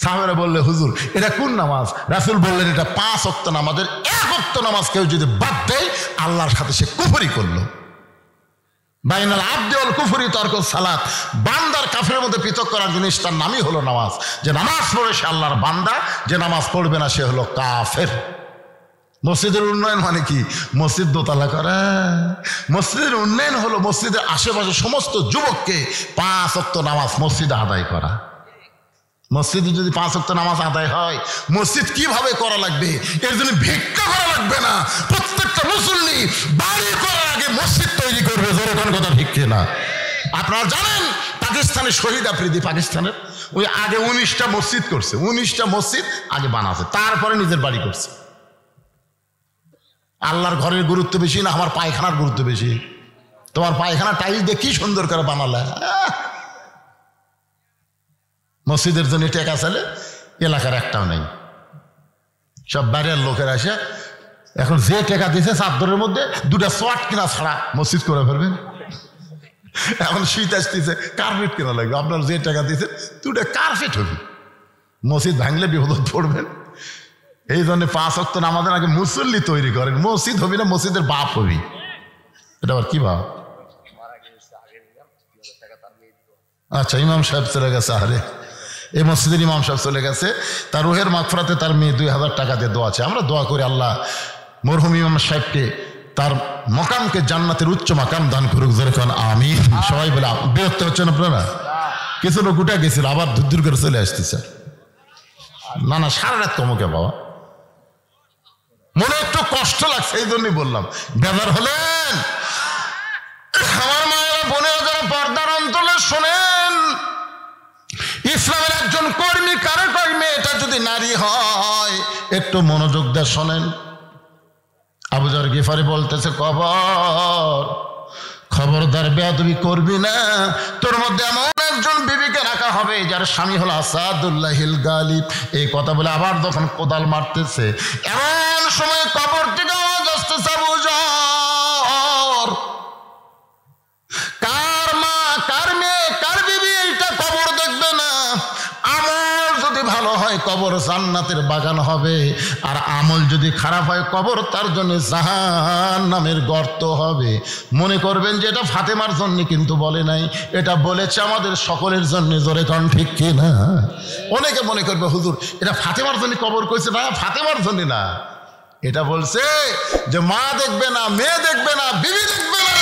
সাহাবারা বললে হুজুর এটা কোন নামাজ? রাসূল বললেন এটা 5 ওয়াক্ত নামাজের 1 ওয়াক্ত নামাজ কেউ যদি বাদ দেয় আল্লাহর সাথে সে কুফরি করলো। বাইনাল আবদি ওয়াল কুফরি তারকুস সালাত, বান্দার কাফেরের মধ্যে পৃথক করার জিনিস তার নামই হলো নামাজ। যে নামাজ পড়ে সে আল্লাহর বান্দা, যে নামাজ পড়বে না সে হলো কাফের। মসজিদের উন্নয়ন মানে কি? মসজিদ দোতলা করা। মসজিদের উন্নয়ন হলো মসজিদের আশেপাশে সমস্ত যুবককে 5 ওয়াক্ত নামাজ মসজিদে আদায় করা। মসজিদে যদি 5 ওয়াক্ত নামাজ আদায় হয়, মসজিদ কিভাবে করা লাগবে এর জন্য ভিক্ষা করা লাগবে না। প্রত্যেকটা মুসল্লি বাড়ি করার আগে মসজিদ তৈরি করবে। জোরকান কথা ঠিক না? আপনারা জানেন পাকিস্তানের শহীদ আফ্রিদি, পাকিস্তানের ওই আগে 19টা মসজিদ করছে। 19টা মসজিদ আগে বানাচ্ছে, তারপরে নিজের বাড়ি করছে। আল্লাহর ঘরের গুরুত্ব বেশি না আমার পায়খানার গুরুত্ব বেশি? তোমার পায়খানা টাইলস দিয়ে কি সুন্দর করে বানালে। মসজিদের জন্য টাকা চাইলে এলাকার একটাও নেই। সব বাইরের লোকের আসে এখন যে টাকা দিয়েছে চাদরের মধ্যে 2টা শর্ট কিনা ছাড়া মসজিদ করে ফেলবেন। এখন শীত আসতেছে কার্পেট কেনা লাগবে, আপনার যে টাকা দিয়েছেন 2টা কার্পেট হবে। মসজিদ ভাঙলে বিপদ পড়বেন। এই জন্য 5 ওয়াক্ত নামাজের আগে মুসল্লি তৈরি করেন। মসজিদ হবি না মসজিদের বাপ হবি। এটা আবার কি ভাব? আচ্ছা ইমাম সাহেব চলে গেছে। আরে এই মসজিদের ইমাম সাহেব চলে গেছে, তার রুহের মাগফিরাতে তার মেয়ে 2000 টাকা দিয়ে দোয়া আছে। আমরা দোয়া করি আল্লাহ মরহুম ইমাম সাহেবকে তার মকামকে জান্নাতের উচ্চ মাকাম দান করুক। যেরকম আমিন। সবাই বলে বিরক্ত হচ্ছেন আপনারা? কিছু লোক উঠে গেছিল আবার দূর করে চলে আসতেছে। না না সারা রাত তোমাকে বাবা মনে একটু কষ্ট লাগছে, এই জন্যই বললাম। বেজার হলেন আমার মায়েরা বোনেরা যারা পর্দার অন্তরে শোনেন, ইসলামের একজন কর্মী কারো কর্মী এটা যদি নারী হয় একটু মনোযোগ দিয়ে শোনেন। আবু যর গিফারি বলতেছে খবরদার বেয়াদবি করবি না, তোর মধ্যে এমন একজন বিবিকে রাখা হবে যার স্বামী হলো আসাদুল্লাহিল গালিব। এই কথা বলে আবার যখন কোদাল মারতেছে এমন সময় কবর থেকে আওয়াজ আসতেছে আবু যর কার মা কার মেয়ে কার বিবি এইটা কবর দেখবে না। আমল যদি ভালো হয় কবর জান্নাতের বাগান হবে, আর আমল যদি খারাপ হয় কবর তার জন্য জাহান্নামের গর্ত হবে। মনে করবেন যে এটা ফাতেমার জন্য, কিন্তু বলে নাই, এটা বলেছে আমাদের সকলের জন্য। জোরে কারণ ঠিক কি না? অনেকে মনে করবে হুজুর এটা ফাতেমার জন্য কবর কইছে। না, ফাতেমার জন্য না, এটা বলছে যে মা দেখবে না, মেয়ে দেখবে না, বিবি দেখবে না,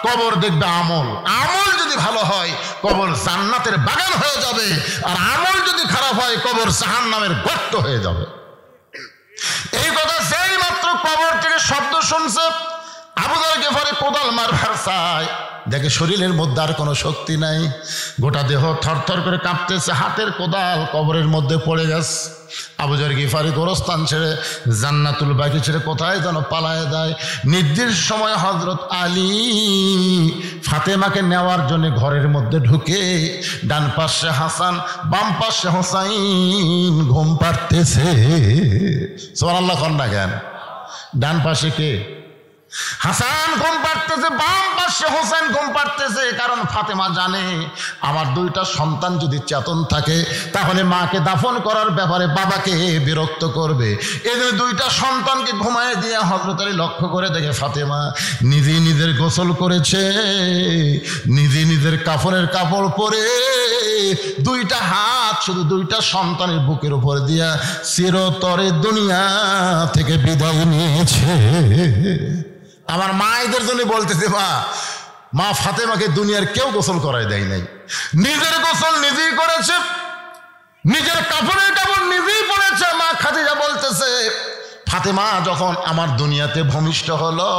কবর দেখবে আমল। আমল যদি ভালো হয় কবর জান্নাতের বাগান হয়ে যাবে, আর আমল যদি খারাপ হয় কবর জাহান্নামের গর্ত হয়ে যাবে। এই কথা যেই মাত্র কবর থেকে শব্দ শুনছে আবু যর গিফারি কোদাল মারবার চায়, দেখে শরীরের মধ্যে আর কোনো শক্তি নাই, গোটা দেহ থরথর করে কাঁপতেছে, হাতের কোদাল কবরের মধ্যে পড়ে গেছে। আবু যর গিফারি গোরস্থান ছেড়ে জান্নাতুল বাকি ছেড়ে কোথায় যেন পালায় দেয়। নির্দিষ্ট সময় হযরত আলী ফাতেমাকে নেওয়ার জন্য ঘরের মধ্যে ঢুকে ডান পাশে হাসান বাম পাশে হোসাইন ঘুম পাড়তেছে। সুবহানাল্লাহ কন না কেন? ডান পাশে কে? হাসান ঘুম পাড়তেছে, বাম পাশে হোসেন ঘুম পাড়তেছে। কারণ ফাতেমা জানে আমার দুইটা সন্তান যদি চেতন থাকে তাহলে মাকে দাফন করার ব্যাপারে বাবাকে বিরক্ত করবে। এই জন্য দুইটা সন্তানকে ঘুমায় দিয়ে হযরত আলী লক্ষ্য করে দেখে ফাতেমা নিজে নিজের গোসল করেছে, নিজে নিজের কাফনের কাপড় পরে দুইটা হাত শুধু দুইটা সন্তানের বুকের উপর দিয়া চিরতরে দুনিয়া থেকে বিদায় নিয়েছে। আমার মায়েদের জন্য বলতেছে, মা ফাতেমাকে দুনিয়ার কেউ গোসল করাই দেয় নাই, নিজের গোসল নিজেই করেছে, নিজের কাপড়ের কাপড় নিজেই পরেছে। মা খাদিজা বলতেছে, ফাতেমা যখন আমার দুনিয়াতে ভূমিষ্ঠ হলো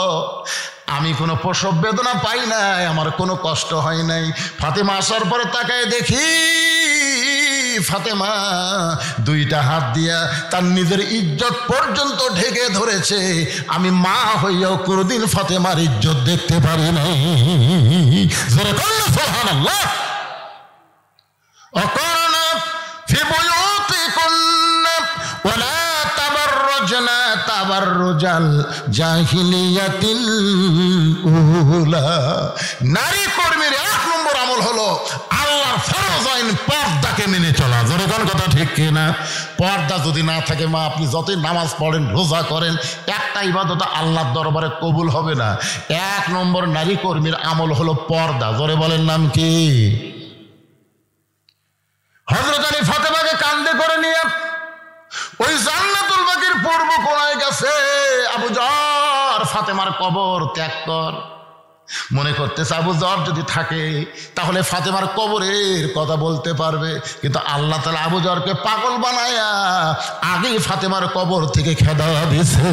আমি কোনো প্রসব বেদনা পাই নাই, আমার কোনো কষ্ট হয় নাই। ফাতেমা আসার পরে তাকায় দেখি ফাতেমা দুইটা হাত দিয়া তার নিজের ইজ্জত পর্যন্ত ঢেকে ধরেছে। আমি মা হইয়াও কোনোদিন ফাতেমার ইজ্জত দেখতে পারি নাই। সুবহানাল্লাহ। অকরনা ফি বুয়ুতিকুন্না ওয়ালা তাবাররুজনা তাবাররুজাল জাহিলিয়াতিল উলা। নারী কর্মীর এক নম্বর আমল হলো আল্লাহর ফরজ আইন পর্দাকে মেনে চলা। জোরে কোন কথা ঠিক কিনা? পর্দা যদি না থাকে মা আপনি যতই নামাজ পড়েন রোজা করেন একটা ইবাদত আল্লাহর দরবারে কবুল হবে না। এক নম্বর নারী কর্মীর আমল হলো পর্দা। জোরে বলেন নাম কি? হযরত আলী ফাতেমাকে কাঁধে করে নিয়ে ওই জান্নাতুল বাকির পূর্ব কোণায় গেছে। আবু যর ফাতেমার কবর ত্যাগ কর। মনে করতেছে আবু যর যদি থাকে তাহলে ফাতেমার কবরের কথা বলতে পারবে, কিন্তু আল্লাহ তাআলা আবু যরকে পাগল বানায়া আগেই ফাতেমার কবর থেকে খেদা দিয়েছে।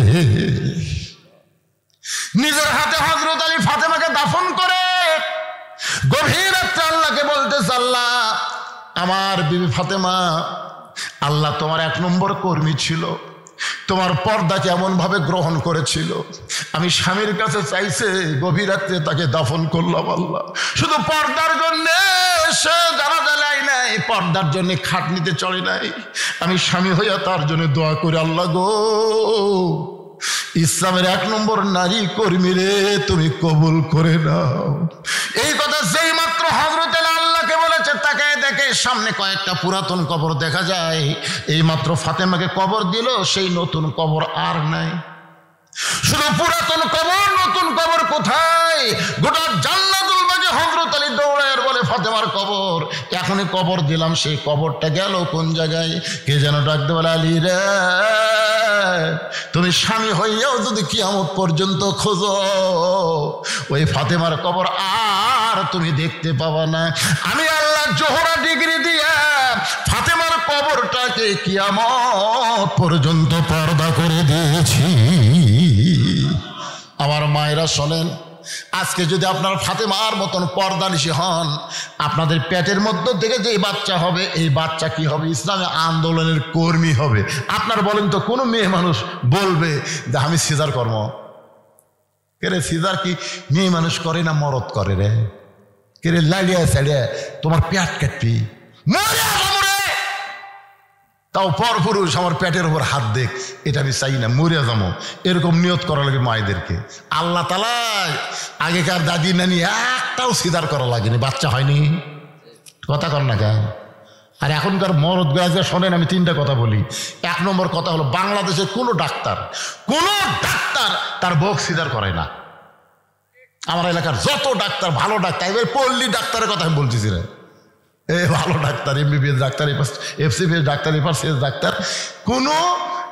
নিজের হাতে হযরত আলী ফাতেমাকে দাফন করে গভীর রাতে আল্লাহকে বলতেছে, আল্লাহ আমার বিবি ফাতেমা, আল্লাহ তোমার এক নম্বর কর্মী ছিল, তোমার পর্দাকে এমন ভাবে গ্রহণ করেছিল, আমি স্বামীর কাছে চাইছে গভীর রাত্রে তাকে দাফন করলাম। আল্লাহ শুধু পর্দার জন্য সে জানাজা নেয় নাই, পর্দার জন্য খাটনিতে চলে নাই, আমি স্বামী হইয়া তার জন্য দোয়া করে আল্লাহ গো ইসলামের এক নম্বর নারী কর্মী রে তুমি কবুল করে নাও। এই কথা যেই মাত্র হযরত আলী আল্লাহকে বলেছে তাকায় দেখে সামনে কয়েকটা পুরাতন কবর দেখা যায়। এই মাত্র ফাতেমাকে কবর দিল, সেই নতুন কবর আর নাই, শুধু পুরাতন কবর। নতুন কবর কোথায়? গোটা জান্নাতুল বাকি হযরত আলী দৌড়ায় বলে ফাতেমার কবর এখনই কবর দিলাম, সেই কবরটা গেল কোন জায়গায়? কে যেন ডাকতে বলে, আলী রে তুমি স্বামী হইয়াও যদি কিয়ামত পর্যন্ত খোঁজো ওই ফাতেমার কবর আর তুমি দেখতে পাবা না। আমি আল্লাহ জোহরা ডিগ্রি দিয়া ফাতেমার কবরটাকে কিয়ামত পর্যন্ত পর্দা করে দিয়েছি। আমার মায়েরা শোনেন, আজকে যদি আপনার ফাতেমার মতন পর্দানিশী হন, আপনাদের পেটের মধ্য থেকে যে বাচ্চা হবে এই বাচ্চা কি হবে? ইসলামী আন্দোলনের কর্মী হবে। আপনার বলেন তো কোনো মেয়ে মানুষ বলবে যে আমি সিজার কর্ম কে রে? সিজার কি মেয়ে মানুষ করে না মরদ করে রে? কে রে লাইলিয়া সাইডিয়া তোমার পেট কাটবি তাও পর পুরুষ আমার পেটের উপর হাত দেখ, এটা আমি চাই না, মরিয়া যাবো, এরকম নিয়ত করা লাগে মায়েদেরকে। আল্লাহ তাআলা আগেকার দাদি নানি একটাও সিদার করা লাগেনি, বাচ্চা হয়নি। কথা কর না কেন? আর এখনকার মরদ গায়ে শোনেন, আমি তিনটা কথা বলি। এক নম্বর কথা হলো বাংলাদেশের কোনো ডাক্তার তার বউ সিদার করে না। আমার এলাকার যত ডাক্তার, ভালো ডাক্তার, এবার পল্লী ডাক্তারের কথা আমি বলতেছি না, ভালো doctor, MBBS doctor, FCBS doctor, FRCS doctor, কোনো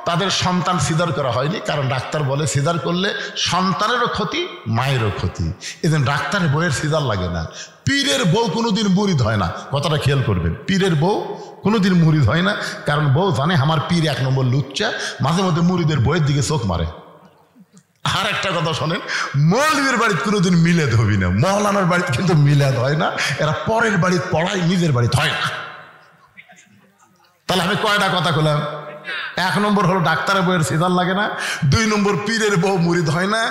তাদের সন্তান সিজার করা হয়নি। কারণ ডাক্তার বলে সিজার করলে সন্তানেরও ক্ষতি, মায়েরও ক্ষতি। এজন্য ডাক্তারের বউয়ের সিজার লাগে না। পীরের বউ কোনোদিন মুরিদ হয় না, কথাটা খেয়াল করবেন। পীরের বউ কোনোদিন মুরিদ হয় না, কারণ বউ জানে আমার পীর এক নম্বর লুচ্চা, মাঝে মধ্যে মুরিদের বউয়ের দিকে চোখ মারে। আর একটা কথা শোনেন, মৌলবীর বাড়িতে কোনোদিন মিলাদ হবি না, মৌলানার বাড়িতে কিন্তু মিলাদ হয় না, এরা পরের বাড়িতে পড়ায়, নিজের বাড়িতে হয় না। তাহলে আমি কয়টা কথা বললাম? এক নম্বর হলো ডাক্তারের বউয়ের সিজার লাগে না, দুই নম্বর পীরের বউ মুরিদ হয় না,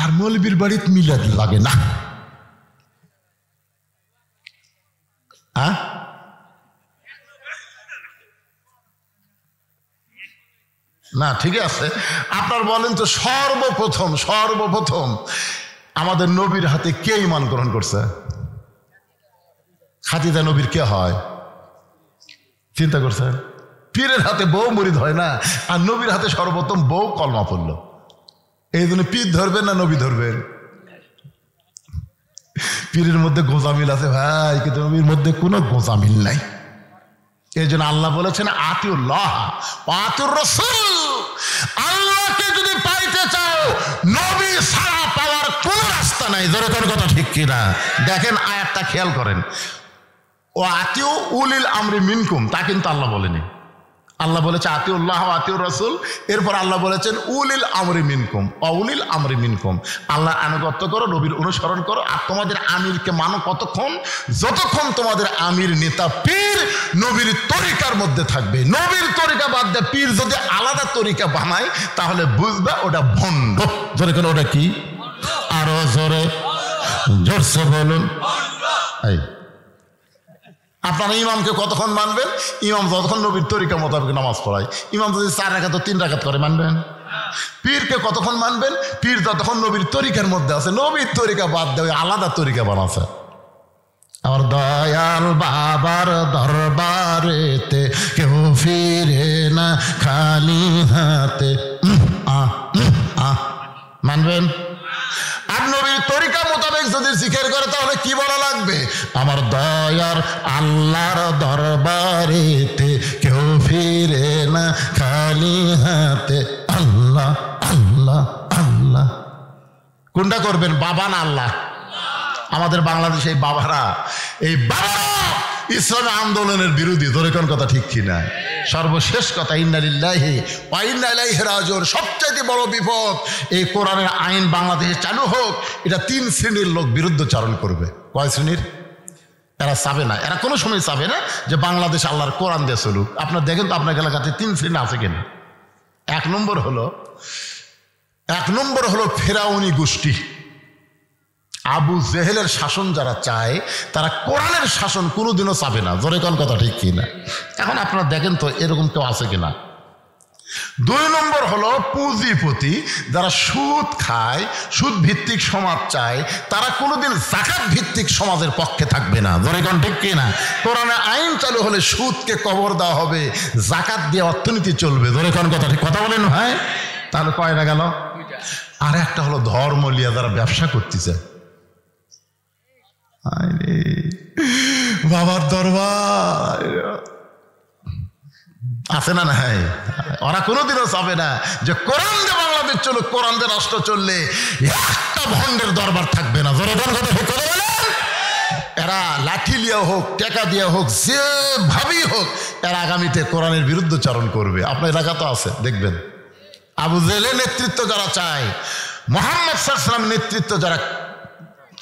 আর মৌলবীর বাড়িতে মিলাদ লাগে না। না ঠিক আছে, আপনার বলেন তো সর্বপ্রথম আমাদের নবীর হাতে কে ঈমান গ্রহণ করছে? খাদিজা নবীর কে হয়? চিন্তা করছেন? পীরের হাতে বউ মুরিদ হয় না, আর নবীর হাতে সর্বপ্রথম বউ কলমা পড়ল। এই জন্য পীর ধরবেন না নবী ধরবেন? পীরের মধ্যে গোজামিল আছে ভাই, কিন্তু নবীর মধ্যে কোনো গোজামিল নাই। এই জন্য আল্লাহ বলেছেন আতিউল্লাহ আতিউর রাসূল। আল্লাহকে যদি পাইতে চাও নবী ছাড়া পাওয়ার কোনো রাস্তা নাই। যেরকম কথা ঠিক কিনা? দেখেন আয়াতটা খেয়াল করেন, ও আতিউ উলিল আমরি মিনকুম, তা কিন্তু আল্লাহ বলেনি। আল্লাহ বলেছে আতিউল্লাহ আতিউর রাসূল, এরপর আল্লাহ বলেছেন উলিল আমরি মিনকুম, অউলিল আমরি মিনকুম। আল্লাহর আনুগত্য করো, নবীর অনুসরণ করো, আর তোমাদের আমিরকে মানো কতক্ষণ? যতক্ষণ তোমাদের আমির নেতা পীর নবীর তরিকার মধ্যে থাকবে। নবীর তরিকা বাদ দিয়ে পীর যদি আলাদা তরিকা বানায় তাহলে বুঝবা ওটা ভণ্ড। জোরে কেন? ওটা কি? আরো জোরে জোরসে বলুন। এই আপনারা ইমামকে কতক্ষণ মানবেন? ইমাম যতক্ষণ নবীর তরিকা মোতাবেক নামাজ পড়ায়। ইমাম যদি 4 রাকাত 3 রাকাত করে মানবেন? পীরকে কতক্ষণ মানবেন? পীর যতক্ষণ নবীর তরিকার মধ্যে আছে। নবীর তরিকা বাদ দেওয়া আলাদা তরিকা বানাচ্ছে। আমার দয়াল বাবার দরবারেতে কেউ ফিরে না খালি হাতে। মানবেন? আর নবীর তরিকা মোতাবেক যদি জিকির করে তাহলে কি বলা লাগবে? আমার দয়ার আল্লাহর দরবারেতে কেউ ফিরে না খালি হাতে। আল্লাহ আল্লাহ আল্লাহ। কোনটা করবেন? বাবা না আল্লাহ? আমাদের বাংলাদেশে এই বাবারা, এই বাবা ইসলামী আন্দোলনের বিরোধী। ধরে কোন কথা ঠিক কিনা? সর্বশেষ কথা, ইন্না লিল্লাহি ওয়া ইন্না ইলাইহি রাজিউন। সবচেয়ে বড় বিপদ, এই কোরআনের আইন বাংলাদেশে চালু হোক, এটা 3 শ্রেণীর লোক বিরুদ্ধচারণ করবে। কয় শ্রেণীর? এরা চাবে না, এরা কোনো সময় চাবে না যে বাংলাদেশ আল্লাহর কোরআন দিয়ে চলুক। আপনার দেখেন তো আপনার এলাকাতে 3 শ্রেণী আছে কিনা। 1 নম্বর হলো ফেরাউনি গোষ্ঠী। আবু জেহেলের শাসন যারা চায় তারা কোরআনের শাসন কোনোদিনও চাবে না। জোরে কোন কথা ঠিক কিনা? এখন আপনারা দেখেন তো এরকম কেউ আছে কিনা। 2 নম্বর হলো পুঁজিপতি, যারা সুদ খায়, সুদ ভিত্তিক সমাজ চায়, তারা কোনোদিন যাকাত ভিত্তিক সমাজের পক্ষে থাকবে না। জোরে কোন ঠিক কিনা? কোরআনে আইন চালু হলে সুদকে কবর দেওয়া হবে, যাকাত দিয়ে অর্থনীতি চলবে। জোরে কোন কথা ঠিক? কথা বলেন ভাই? তাহলে কয়টা গেল? আর একটা হলো ধর্ম লিয়া যারা ব্যবসা করতেছে। বাবার দরবার আছে না নাই? ওরা কোনোদিনও চাবে না যে কোরআন দিয়ে বাংলাদেশ চলুক, কোরআন দিয়ে রাষ্ট্র চললে একটা ভণ্ডের দরবার থাকবে না। এরা লাঠি লিয়া হোক, টাকা দিয়া হোক, যেভাবেই হোক, এরা আগামীতে কোরআনের বিরুদ্ধচারণ করবে। আপনার এলাকা তো আছে, দেখবেন। আবু জেহেলের নেতৃত্ব যারা চায়, মুহাম্মদ সাল্লাল্লাহু আলাইহি ওয়াসাল্লামের নেতৃত্ব যারা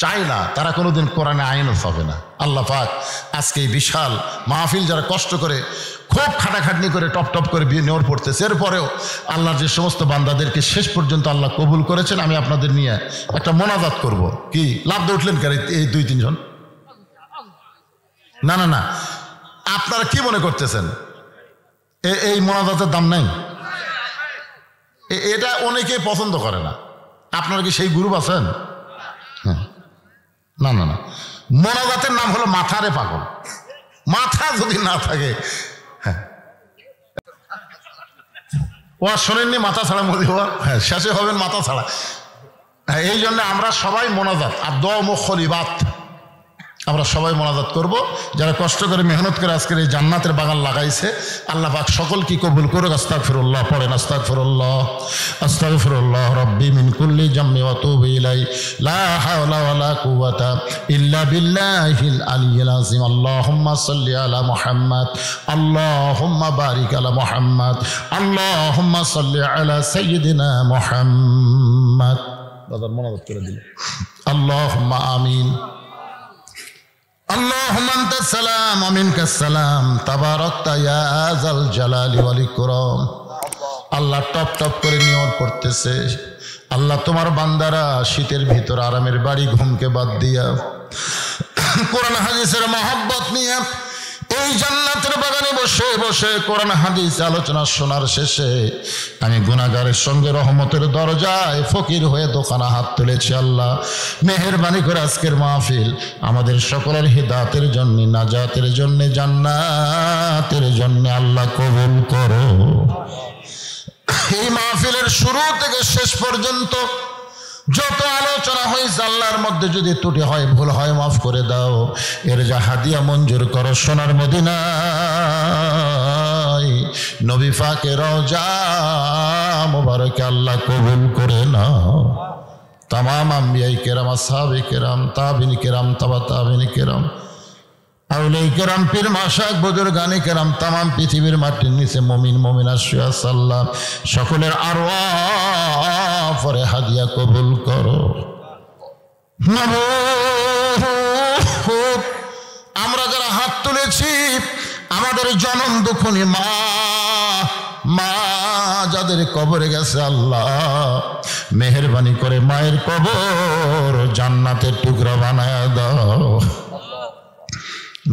চায় না, তারা কোনোদিন কোরআনে আইনও পাবে না। আল্লাহ পাক আজকে এই বিশাল মাহফিল যারা কষ্ট করে, খুব খাটাখাটনি করে, টপ করে নেওয়ার পড়তেছে, এরপরেও আল্লাহর যে সমস্ত বান্দাদেরকে শেষ পর্যন্ত আল্লাহ কবুল করেছেন, আমি আপনাদের নিয়ে একটা মোনাজাত করব। কি লাভ দিয়ে উঠলেন কেন এই 2-3 জন? না না না, আপনারা কি মনে করতেছেন এই মোনাজাতের দাম নাই? এটা অনেকেই পছন্দ করে না। আপনারা কি সেই গ্রুপ আছেন? হ্যাঁ, না না না, মোনাজাতের নাম হলো মাথারে পাগল। মাথা যদি না থাকে, হ্যাঁ ও শোনেননি মাথা ছাড়া মোদি হওয়া, হ্যাঁ শেষে হবেন মাথা ছাড়া। হ্যাঁ, এই জন্য আমরা সবাই মোনাজাত আর দোয়া মুখলিবাত, আমরা সবাই মোনাজাত করব। যারা কষ্ট করে মেহনত করে আজকের এই জান্নাতের বাগান লাগাইছে, আল্লাহ পাক সকলকে কবুল করুক। আস্তাগফিরুল্লাহ পড়েন, আস্তাগফিরুল্লাহ আস্তাগফিরুল্লাহ রাব্বি মিন কুল্লি জামমি ওয়া তুবু ইলাই, লা হাওলা ওয়ালা কুওয়াতা ইল্লা বিল্লাহিল আলিয়্যিল আযীম। আল্লাহুম্মা সাল্লি আলা মুহাম্মাদ, আল্লাহুম্মা বারিক আলা মুহাম্মাদ, আল্লাহুম্মা সাল্লি আলা সাইয়্যিদিনা মুহাম্মাদ। দাদার মোনাজাত করে দিল। আল্লাহুম্মা আমিন। আল্লাহুম্মা আনতাস সালাম ওয়া মিনকাস সালাম, তাবারাকতা ইয়া যাল জালালি ওয়াল ইকরাম। আল্লাহ টপ করে নিয়ত পড়তেছে, আল্লাহ তোমার বান্দারা শীতের ভিতর আরামের বাড়ি ঘুমকে বাদ দিয়া কোরআন হাদিসের মহব্বত নিয়ে এই জান্নাতের বাগানে বসে বসে কোরআন হাদিস আলোচনা শোনার শেষে আমি গুনাহগারের সঙ্গে রহমতের দরজায় ফকির হয়ে দোকানে হাত তুলেছি। আল্লাহ মেহেরবানি করে আজকের মাহফিল আমাদের সকলের হিদায়াতের জন্য, নাজাতের জন্য, জান্নাতের জন্য আল্লাহ কবুল করো। এই মাহফিলের শুরু থেকে শেষ পর্যন্ত যত আলোচনা হয়েছে আল্লাহর মধ্যে যদি ত্রুটি হয়, ভুল হয়, মাফ করে দাও। এর যা হাদিয়া মঞ্জুর করো সোনার মদিনায় নবী পাকের রওজা মুবারকে আল্লাহ কবুল করে নাও। তামাম আম্বিয়ায়ে কেরাম, আসহাবে কেরাম, তাবিঈন কেরাম, তাবা তাবিঈন কেরাম, আউলিয়া কেরাম, পীর মাশায়েখ, বুজুর্গানে কেরাম, তামাম পৃথিবীর মাটির নিচে মুমিন মুমিনা শুয়ে আছে আল্লাহ সকলের আরওয়াহ পরে হাদিয়া কবুল করো। আমরা যারা হাত তুলেছি আমাদের জনম দুঃখনী মা যাদের কবরে গেছে আল্লাহ মেহেরবানি করে মায়ের কবর জান্নাতের টুকরা বানায়া দাও।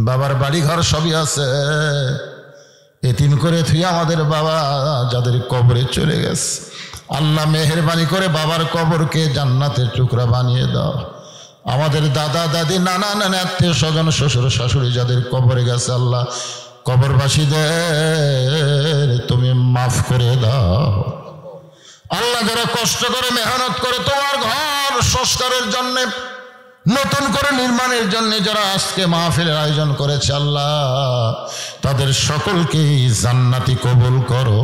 বাবার বাড়ি ঘর সবই আছে, এতিম করে তুই আমাদের বাবা যাদের কবরে চলে গেছে আল্লাহ মেহেরবানি করে বাবার কবরকে জান্নাতের টুকরা বানিয়ে দাও। আমাদের দাদা দাদি, নানা নানা, আত্মীয় স্বজন, শ্বশুর শাশুড়ি যাদের কবরে গেছে আল্লাহ কবরবাসীদের তুমি মাফ করে দাও। আল্লাহ যারা কষ্ট করে মেহনত করে তোমার ঘর সংস্কারের জন্যে, নতুন করে নির্মাণের জন্য যারা আজকে মাহফিলের আয়োজন করেছে আল্লাহ তাদের সকলকেই জান্নাতি কবুল করো।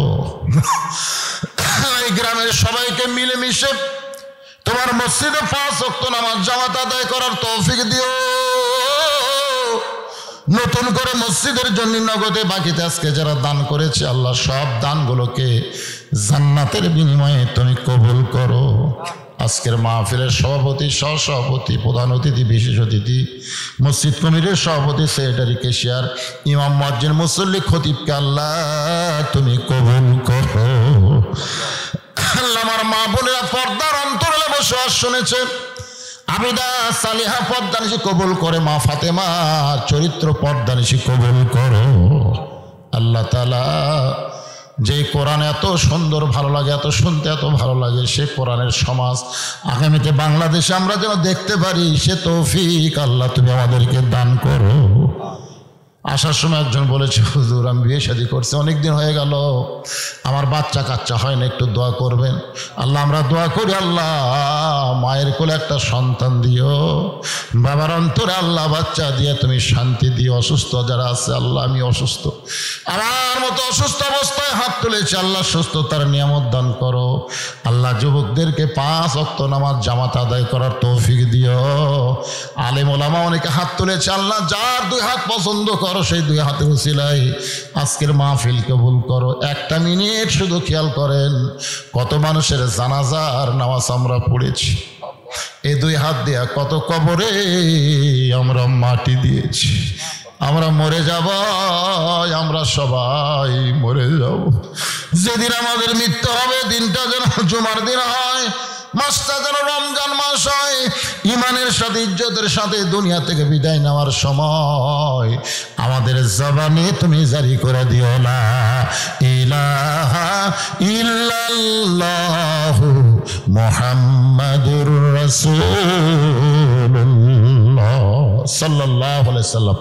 এই গ্রামের সবাইকে মিলেমিশে তোমার মসজিদে 5 ওয়াক্ত নামাজ জামাত আদায় করার তৌফিক দিও। নতুন করে মসজিদের জন্য নগদে বাকিতে আজকে যারা দান করেছে আল্লাহ সব দানগুলোকে জান্নাতের বিনিময়ে তুমি কবুল করো। আজকের মাহফিলের সভাপতি, সহসভাপতি, প্রধান অতিথি, বিশেষ অতিথি, মসজিদ কমিটির সভাপতি, সেক্রেটারি, কেশিয়ার, ইমাম, মুয়াজ্জিন, মুসল্লি, খতিবকে আল্লাহ তুমি কবুল করো। আল্লাহ আমার মা বোনেরা পর্দার অন্তরালে বসবাস শুনেছে, আবিদা সালিহা পর্দানিশী কবুল করে, মা ফাতেমা চরিত্র পর্দানিশী কবুল করো। আল্লাহ তাআলা যে কোরআন এত সুন্দর ভালো লাগে, এত শুনতে এত ভালো লাগে, সে কোরআনের সমাজ আগামীতে বাংলাদেশে আমরা যেন দেখতে পারি সে তৌফিক আল্লাহ তুমি আমাদেরকে দান করো। আসার সময় একজন বলেছে, হুজুর আমি বিয়ে শাদী করছি, অনেকদিন হয়ে গেল, আমার বাচ্চা কাচ্চা হয় না, একটু দোয়া করবেন। আল্লাহ আমরা দোয়া করি, আল্লাহ মায়ের কোলে একটা সন্তান দিও, বাবার অন্তরে আল্লাহ বাচ্চা দিয়ে তুমি শান্তি দিও। অসুস্থ যারা আছে আল্লাহ, আমি অসুস্থ, আমার মতো অসুস্থ অবস্থায় হাত তুলেছি আল্লাহ সুস্থতার নিয়ামত দান করো। আল্লাহ যুবকদেরকে 5 ওয়াক্ত নামাজ জামাত আদায় করার তৌফিক দিও। আলেম ওলামা অনেকে হাত তুলেছে আল্লাহ, যার 2 হাত পছন্দ করো সেই 2 হাতের উসিলায় আজকের মাহফিল কবুল করো। 1 মিনিট শুধু খেয়াল করেন কত মানুষের জানাজার নামাজ আমরা পড়েছি, এই 2 হাত দিয়া কত কবরে আমরা মাটি দিয়েছি। আমরা মরে যাব, আমরা সবাই মরে যাব। যেদিন আমাদের মৃত্যু হবে দিনটা যেন জুমার দিন হয়, মাসটা যেন রমজান মাস হয়, ইমানের সাথে ইজ্জতের সাথে দুনিয়া থেকে বিদায় নেওয়ার সময় আমাদের জবানে তুমি জারি করে দিও লা ইলাহা ইল্লাল্লাহু মুহাম্মাদুর রাসূলুল্লাহ সাল্লাল্লাহু আলাইহি সাল্লাম।